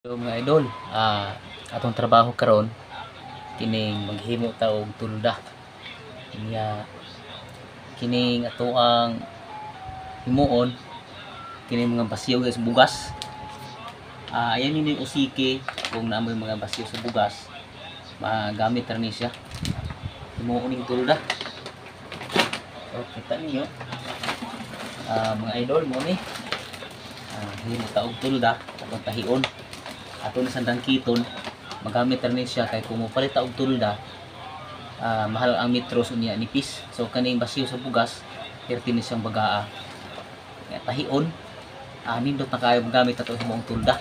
So mga idol, atong trabaho karon kining maghimo ta og tulda. Niya kining ato ang himuon kining mga basiyo sa bugas. Ayan ini usiki kung naamoy mga basiyo sa bugas, magamit ra ni siya. Himuon ning tulda. So kita ninyo, mga idol mo ni himo ta og tulda atong tahion. Ato na sandang kiton, magamit rin siya kay kung mupalit og tulda, mahal ang metros unya nipis. So kaning basiyo sa bugas, perti ni siyang bagaa. Kaya tahion, nindot na kayo magamit ato sa mong tulda.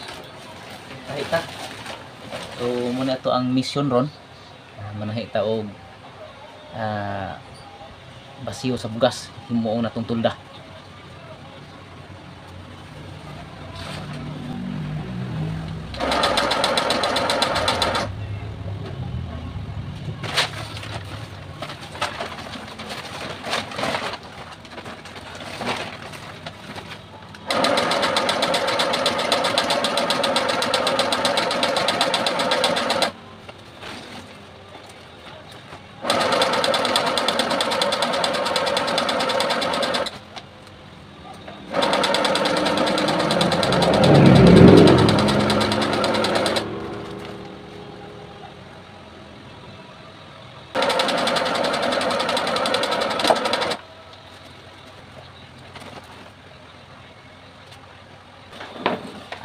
Kahita. So muna ito ang mission ron, manahita og basiyo sa bugas, himuon natong tulda.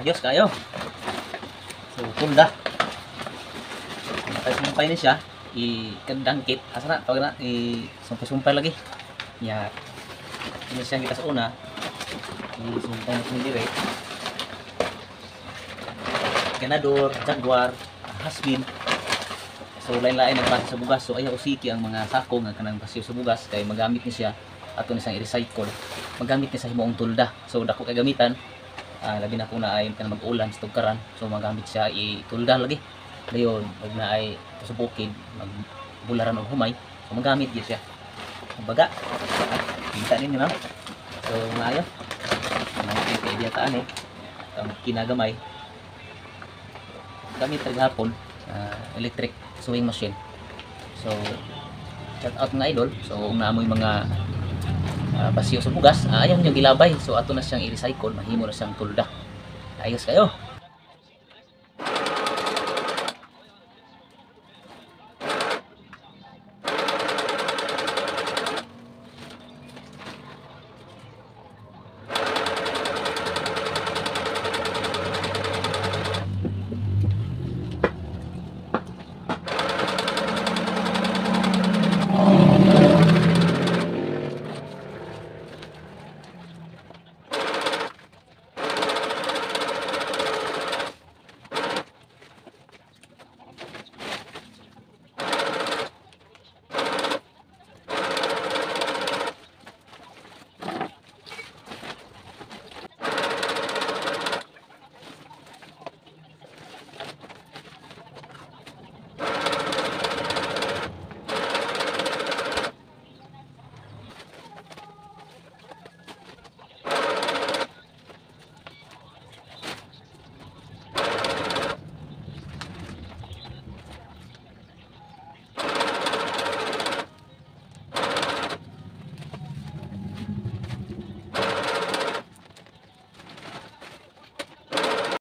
Ayos kayo. So tulda. Sumpay na siya, ikadangkit. Asa na tawag na sumpay lagi. Ya. Ini siya kita sa una. Sumpay na sendiri. Ganador, jaguar, hasbin. So lain-lain ang klase sa bugas. So ayaw usiki ang mga sako nga kanang basiyo sa bugas kay magamit ni siya ato ni sang i-recycle. Magamit ni sa himuong tulda. So dako kay gamitan. Labi na kung na ay mag-ulan sa tugkaran, so magamit siya itulda lagi. Dayon pag na ay sa bukid, magbularan og humay, so magamit gyud siya. Baga, kita ninyo na. So maayo. Ang idea taan ang kinagamay. Gamit ra gahapon electric sewing machine. So shout out mga idol. So kung naamoy mga basiyo sa bugas, ayaw nyo gilabay. So ato na siyang i-recycle, mahimo na siyang tulda. Ayos kayo.